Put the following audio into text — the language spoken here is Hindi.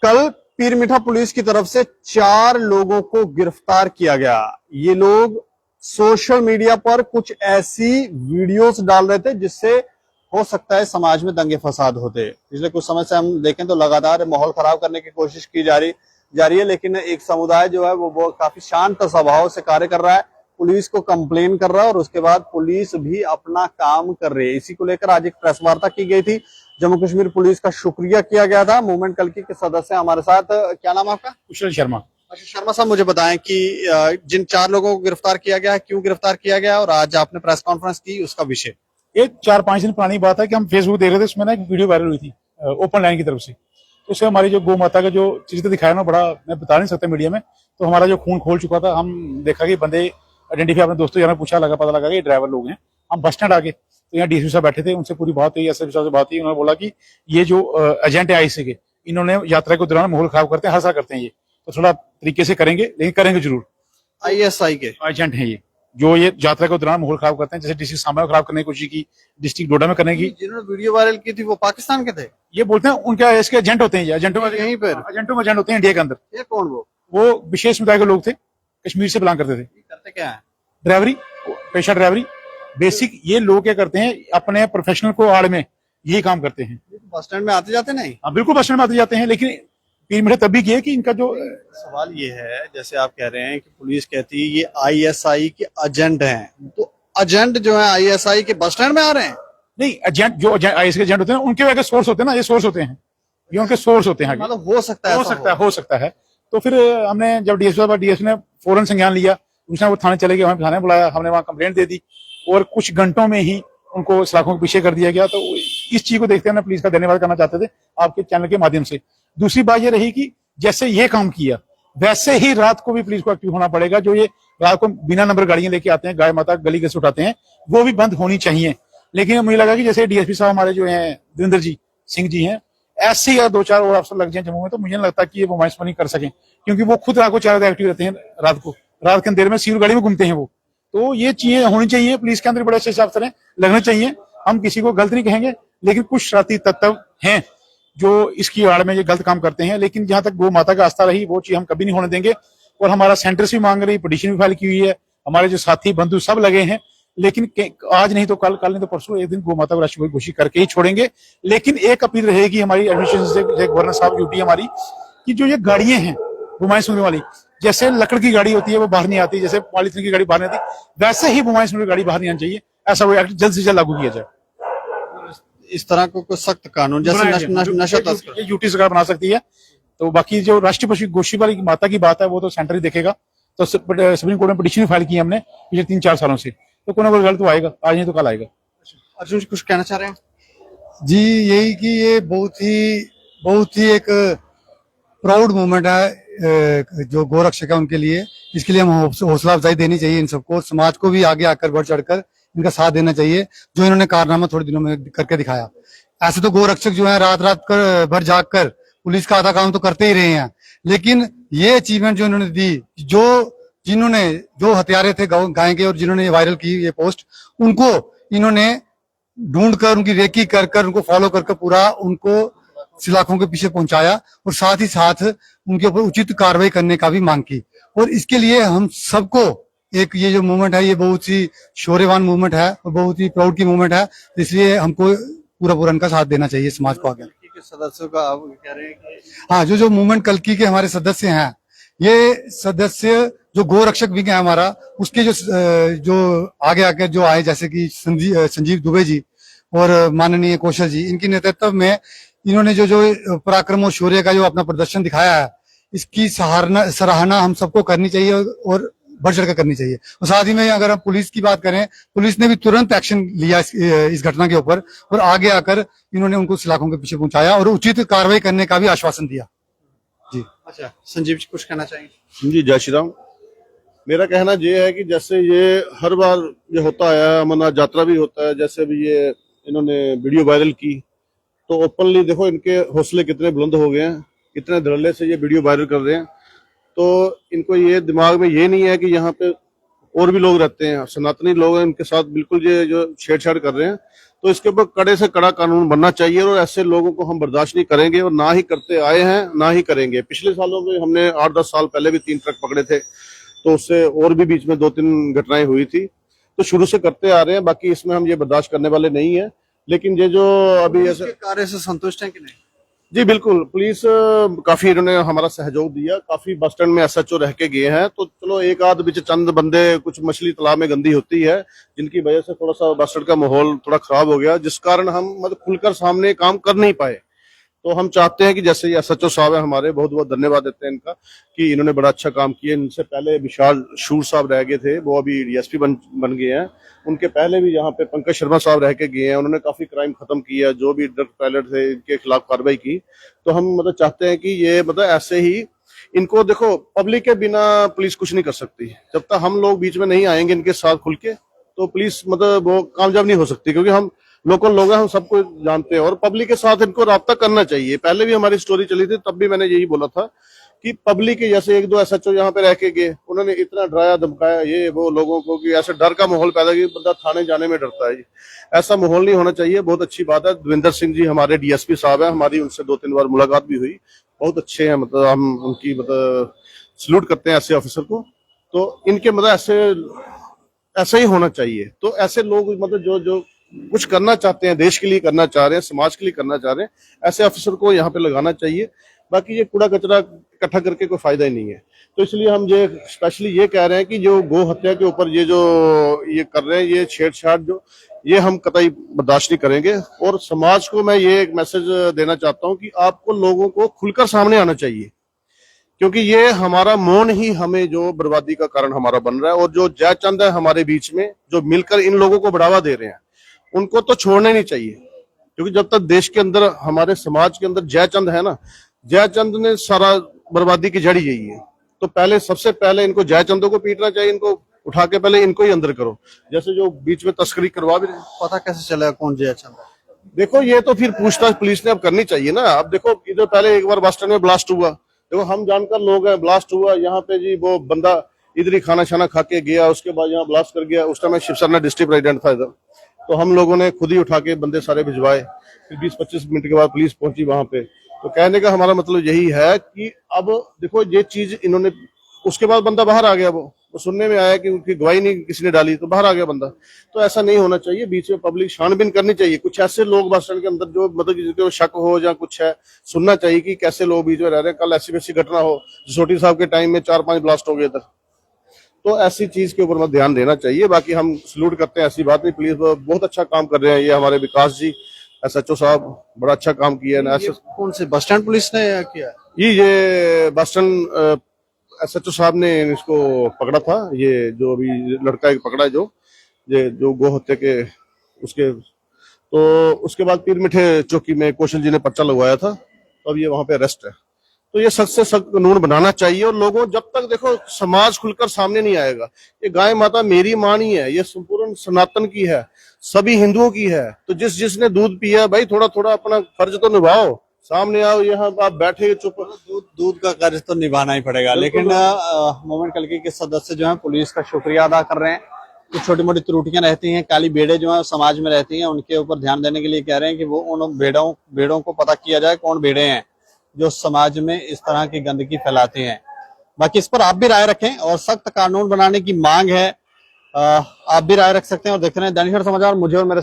कल पीरमीठा पुलिस की तरफ से 4 लोगों को गिरफ्तार किया गया। ये लोग सोशल मीडिया पर कुछ ऐसी वीडियोस डाल रहे थे जिससे हो सकता है समाज में दंगे फसाद होते। पिछले कुछ समय से हम देखें तो लगातार माहौल खराब करने की कोशिश की जा रही है, लेकिन एक समुदाय जो है वो काफी शांत स्वभाव से कार्य कर रहा है, पुलिस को कंप्लेन कर रहा है और उसके बाद पुलिस भी अपना काम कर रही है। इसी को लेकर आज एक प्रेस वार्ता की गई थी। जम्मू कश्मीर पुलिस का शुक्रिया किया गया था। मूवमेंट कल्की के सदस्य हमारे साथ। क्या नाम है आपका? कुशल शर्मा। अच्छा शर्मा साहब, मुझे बताएं कि जिन 4 लोगों को गिरफ्तार किया गया है, क्यों गिरफ्तार किया गया और आज आपने प्रेस कॉन्फ्रेंस की, उसका विषय। ये 4-5 दिन पुरानी बात है कि हम फेसबुक देख रहे थे, उसमें ना एक वीडियो वायरल हुई थी ओपन लाइन की तरफ से। तो उससे हमारी जो गौ माता का जो चीज दिखाया ना, बड़ा मैं बता नहीं सकता मीडिया में, तो हमारा जो खून खोल चुका था। हम देखा कि बंदे आइडेंटिफाई, अपने दोस्तों यार पूछा, पता लगा कि ड्राइवर लोग हैं। हम बस स्टैंड आगे, तो यहाँ डीएसपी साहब बैठे थे, उनसे पूरी बात हुई, एसएसपी साहब से बात हुई। उन्होंने बोला कि ये जो एजेंट है आईसी के, इन्होंने यात्रा के दौरान माहौल खराब करते हैं, हर साल करते हैं ये, तो थोड़ा तरीके से करेंगे, लेकिन करेंगे जरूर। आईएसआई के एजेंट है ये, जो ये यात्रा के दौरान माहौल खराब करते हैं, जैसे डिस्ट्रिक्ट सांबा में खराब करने की कोशिश की, डिस्ट्रिक्ट डोडा में करने की। जिन्होंने वीडियो वायरल की थी वो पाकिस्तान के थे? ये बोलते हैं उनके इसके एजेंट होते हैं, एजेंटों में यहीं पर एजेंटों में एजेंट होते हैं इंडिया के अंदर। ये कौन? वो विशेष समुदाय के लोग थे, कश्मीर से बिलोंग करते थे। करते क्या है? ड्राइवरी, पेशा ड्राइवरी। बेसिक ये लोग क्या करते हैं, अपने प्रोफेशनल को आड़ में यही काम करते हैं। बस स्टैंड में आते जाते नहीं? हाँ बिल्कुल, बस स्टैंड में आते जाते हैं, लेकिन पीरमीठा तब भी किए कि इनका जो सवाल ये है, जैसे आप कह रहे हैं कि पुलिस कहती है ये आईएसआई के एजेंट हैं, तो एजेंट जो है आईएसआई के बस स्टैंड में आ रहे हैं? नहीं, एजेंट जो आईएसआई के एजेंट होते हैं उनके वजह सोर्स होते हैं ना, ये सोर्स होते हैं, ये उनके सोर्स होते हैं। मतलब हो सकता है, हो सकता है। तो फिर हमने जब डीएसपी ने फौरन संज्ञान लिया, उसने वो थाने चले गए, हमें थाने बुलाया, हमने वहां कंप्लेंट दे दी और कुछ घंटों में ही उनको सलाखों के पीछे कर दिया गया। तो इस चीज को देखते हुए पुलिस का धन्यवाद करना चाहते थे आपके चैनल के माध्यम से। दूसरी बात ये रही कि जैसे ये काम किया वैसे ही रात को भी पुलिस को एक्टिव होना पड़ेगा। जो ये रात को बिना नंबर गाड़ियां लेके आते हैं, गाय माता गली के से उठाते हैं, वो भी बंद होनी चाहिए। लेकिन मुझे लगा कि जैसे डीएसपी साहब हमारे जो है देवेंद्र जी सिंह जी हैं, ऐसे ही 2-4 और अफसर लग जाए जम्मू में, तो मुझे नहीं लगता कि ये वो नहीं कर सकें, क्योंकि वो खुद रात को 4 बजे एक्टिव रहते हैं। रात के अंधेरे में सीरू गाड़ी में घूमते हैं वो। तो ये चीजें होनी चाहिए, पुलिस के अंदर बड़े अच्छे अफसर हैं, लगने चाहिए। हम किसी को गलत नहीं कहेंगे, लेकिन कुछ शरारती तत्व हैं जो इसकी आड़ में ये गलत काम करते हैं। लेकिन जहां तक गौ माता का आस्था रही, वो चीज हम कभी नहीं होने देंगे। और हमारा सेंटर से भी मांग रही, पिटीशन भी फाइल की हुई है, हमारे जो साथी बंधु सब लगे हैं। लेकिन आज नहीं तो कल नहीं तो परसों एक दिन गौ माता को राष्ट्रीय घोषित करके ही छोड़ेंगे। लेकिन एक अपील रहेगी हमारी एडमिनिस्ट्रेशन से, गवर्नर साहब ड्यूटी हमारी, कि जो ये गाड़ियां हैं बुमाई सुनने वाली, जैसे लकड़ की गाड़ी होती है वो बाहर नहीं आती, जैसे पॉलीथीन की गाड़ी बाहर नहीं आती, वैसे ही बुमाई सुनने गाड़ी बाहर नहीं आनी चाहिए। ऐसा वो एक्ट जल्द से जल्द लागू किया जाए। इस तरह को सख्त कानून, जैसे नशा तस्कर, ये यूटी सरकार बना सकती है। तो बाकी जो राष्ट्रीय पशु घोषित वाली माता की बात है, वो तो सेंटर ही देखेगा। तो सुप्रीम कोर्ट में पिटीशन फाइल की हमने पिछले 3-4 सालों से, तो कोई ना कोई रिजल्ट तो आएगा, आज नहीं तो कल आएगा। अर्जुन जी कुछ कहना चाह रहे हैं? जी यही कि ये बहुत ही एक प्राउड मोमेंट है जो गोरक्षक है उनके लिए। इसके लिए हम हौसला अफजाई देनी चाहिए इन सबको, समाज को भी आगे आकर बढ़ चढ़कर इनका साथ देना चाहिए, जो इन्होंने कारनामा थोड़े दिनों में करके दिखाया। ऐसे तो गोरक्षक जो है रात भर जाग कर पुलिस का आधा काम तो करते ही रहे हैं, लेकिन ये अचीवमेंट जो इन्होंने दी, जिन्होंने जो हत्यारे थे गाय के और जिन्होंने वायरल की ये पोस्ट, उनको इन्होंने ढूंढ कर उनकी रेकी कर उनको फॉलो कर पूरा उनको सलाखों के पीछे पहुंचाया और साथ ही साथ उनके ऊपर उचित कार्रवाई करने का भी मांग की। और इसके लिए हम सबको एक ये जो मूवमेंट है, ये बहुत ही शौर्यवान मूवमेंट है और बहुत ही प्राउड की मूवमेंट है। इसलिए हमको पूरा इनका साथ देना चाहिए समाज को आगे। सदस्यों का आप कह रहे हैं कि हाँ, जो मूवमेंट कल्की के हमारे सदस्य हैं, ये सदस्य जो गोरक्षक भी है हमारा, उसके जो आगे जो आए, जैसे कि संजीव दुबे जी और माननीय कौशल जी, इनकी नेतृत्व में इन्होंने जो पराक्रम और शौर्य का जो अपना प्रदर्शन दिखाया है, इसकी सराहना हम सबको करनी चाहिए और बढ़ चढ़ कर करनी चाहिए। और साथ ही में अगर हम पुलिस की बात करें, पुलिस ने भी तुरंत एक्शन लिया इस घटना के ऊपर और आगे आकर इन्होंने उनको सलाखों के पीछे पहुंचाया और उचित कार्रवाई करने का भी आश्वासन दिया। जी अच्छा, संजीव जी कुछ कहना चाहेंगे? जी जय श्री राम। मेरा कहना ये है कि जैसे ये हर बार ये होता है, अमरनाथ यात्रा भी होता है, जैसे भी ये इन्होंने वीडियो वायरल की, तो ओपनली देखो इनके हौसले कितने बुलंद हो गए हैं, कितने धड़ल्ले से ये वीडियो वायरल कर रहे हैं। तो इनको ये दिमाग में ये नहीं है कि यहाँ पे और भी लोग रहते हैं, सनातनी लोग हैं, इनके साथ बिल्कुल ये जो छेड़छाड़ कर रहे हैं, तो इसके ऊपर कड़े से कड़ा कानून बनना चाहिए और ऐसे लोगों को हम बर्दाश्त नहीं करेंगे और ना ही करते आए हैं, ना ही करेंगे। पिछले सालों में हमने 8-10 साल पहले भी 3 ट्रक पकड़े थे, तो उससे और भी बीच में 2-3 घटनाएं हुई थी, तो शुरू से करते आ रहे हैं। बाकी इसमें हम ये बर्दाश्त करने वाले नहीं है। लेकिन ये जो अभी ऐसे कार्य से संतुष्ट हैं कि नहीं? जी बिल्कुल, पुलिस काफी इन्होंने हमारा सहयोग दिया, काफी बस स्टैंड में एसएचओ रह के गए हैं, तो चलो एक आध बीच चंद बंदे, कुछ मछली तालाब में गंदी होती है, जिनकी वजह से थोड़ा सा बस स्टैंड का माहौल थोड़ा खराब हो गया, जिस कारण हम मतलब खुलकर सामने काम कर नहीं पाए। तो हम चाहते हैं कि जैसे ये एसएचओ साहब है हमारे, बहुत बहुत धन्यवाद देते हैं इनका कि इन्होंने बड़ा अच्छा काम किया। इनसे पहले विशाल शूर साहब रह गए थे, वो अभी डीएसपी बन गए हैं। उनके पहले भी यहाँ पे पंकज शर्मा साहब रह के गए हैं, उन्होंने काफी क्राइम खत्म किया, जो भी ड्रग पायलट थे इनके खिलाफ कार्रवाई की। तो हम मतलब चाहते हैं कि ये मतलब ऐसे ही इनको, देखो पब्लिक के बिना पुलिस कुछ नहीं कर सकती, जब तक हम लोग बीच में नहीं आएंगे इनके साथ खुल के, तो पुलिस मतलब वो कामयाब नहीं हो सकती, क्योंकि हम लोकल लोग हैं, हम सबको जानते हैं और पब्लिक के साथ इनको राब्ता करना चाहिए। पहले भी हमारी स्टोरी चली थी, तब भी मैंने यही बोला था कि पब्लिक के जैसे 1-2 एसएचओ यहाँ पे रह के गए, उन्होंने इतना डराया धमकाया ये वो लोगों को कि ऐसे डर का माहौल पैदा किया, बंदा थाने जाने में डरता है। ऐसा माहौल नहीं होना चाहिए। बहुत अच्छी बात है, दविंदर सिंह जी हमारे डीएसपी साहब है, हमारी उनसे 2-3 बार मुलाकात भी हुई, बहुत अच्छे हैं, मतलब हम उनकी मतलब सल्यूट करते हैं ऐसे ऑफिसर को। तो इनके मतलब ऐसे ही होना चाहिए। तो ऐसे लोग मतलब जो कुछ करना चाहते हैं, देश के लिए करना चाह रहे हैं, समाज के लिए करना चाह रहे हैं, ऐसे अफसर को यहाँ पे लगाना चाहिए। बाकी ये कूड़ा कचरा इकट्ठा करके कोई फायदा ही नहीं है। तो इसलिए हम ये स्पेशली ये कह रहे हैं कि जो गौ हत्या के ऊपर ये जो ये कर रहे हैं, ये छेड़छाड़ जो, ये हम कतई बर्दाश्त नहीं करेंगे। और समाज को मैं ये एक मैसेज देना चाहता हूँ कि आपको लोगों को खुलकर सामने आना चाहिए, क्योंकि ये हमारा मौन ही हमें जो बर्बादी का कारण हमारा बन रहा है। और जो जयचंद है हमारे बीच में, जो मिलकर इन लोगों को बढ़ावा दे रहे हैं, उनको तो छोड़ना नहीं चाहिए, क्योंकि जब तक देश के अंदर, हमारे समाज के अंदर जयचंद है ना, जयचंद ने सारा बर्बादी की जड़ यही है। तो पहले, सबसे पहले इनको जयचंदों को पीटना चाहिए, इनको उठा के पहले इनको ही अंदर करो, जैसे जो बीच में तस्करी करवा भी रहे। पता कैसे चलेगा कौन जयचंद है? देखो ये तो फिर पूछताछ पुलिस ने अब करनी चाहिए ना। अब देखो इधर पहले एक बार बस स्टैंड में ब्लास्ट हुआ, देखो हम जानकर लोग हैं, ब्लास्ट हुआ यहाँ पे जी, वो बंदा इधर ही खाना छाना खा के गया, उसके बाद यहाँ ब्लास्ट कर गया। उस टाइम शिवसेना डिस्ट्रिक्ट प्रेसिडेंट था इधर, तो हम लोगों ने खुद ही उठा के बंदे सारे भिजवाए। फिर 20-25 मिनट के बाद पुलिस पहुंची वहां पे। तो कहने का हमारा मतलब यही है कि अब देखो ये चीज इन्होंने, उसके बाद बंदा बाहर आ गया, वो सुनने में आया कि उनकी गवाही नहीं किसी ने डाली, तो बाहर आ गया बंदा। तो ऐसा नहीं होना चाहिए, बीच में पब्लिक छानबीन करनी चाहिए। कुछ ऐसे लोग बस स्टैंड के अंदर जो मतलब जिनको शक हो या कुछ है, सुनना चाहिए कि कैसे लोग बीच में रह रहे हैं। कल ऐसी वैसी घटना हो, जसोटी साहब के टाइम में 4-5 ब्लास्ट हो गए इधर, तो ऐसी चीज के ऊपर ध्यान देना चाहिए। बाकी हम सल्यूट करते हैं, ऐसी बात नहीं, पुलिस बहुत अच्छा काम कर रहे हैं। ये हमारे विकास जी एसएचओ साहब बड़ा अच्छा काम किया है। कौन से बस स्टैंड पुलिस ने किया? ये बस स्टैंड एसएचओ साहब ने इसको पकड़ा था, ये जो अभी लड़का एक पकड़ा है, ये जो गो हत्या के उसके, तो उसके बाद पीर मिठे चौकी में कौशल जी ने पर्चा लगवाया था, तो अब ये वहां पे अरेस्ट है। तो ये सख्त से सख्त कानून बनाना चाहिए। और लोगों, जब तक देखो समाज खुलकर सामने नहीं आएगा, ये गाय माता मेरी माँ नहीं है, ये संपूर्ण सनातन की है, सभी हिंदुओं की है। तो जिसने दूध पिया भाई, थोड़ा थोड़ा अपना फर्ज तो निभाओ, सामने आओ। यहाँ आप बैठे चुप, दूध का कर्ज तो निभाना ही पड़ेगा। लेकिन मोमेंट कल्कि के सदस्य जो है पुलिस का शुक्रिया अदा कर रहे हैं। कुछ छोटी मोटी त्रुटियां रहती हैं, काली भेड़ें जो है समाज में रहती हैं, उनके ऊपर ध्यान देने के लिए कह रहे हैं कि वो उन भेड़ों को पता किया जाए कौन भेड़े हैं जो समाज में इस तरह की गंदगी फैलाते हैं। बाकी इस पर आप भी राय रखें और सख्त कानून बनाने की मांग है। आप भी राय रख सकते हैं और देखते रहें दैनिक समाचार। मुझे और मेरे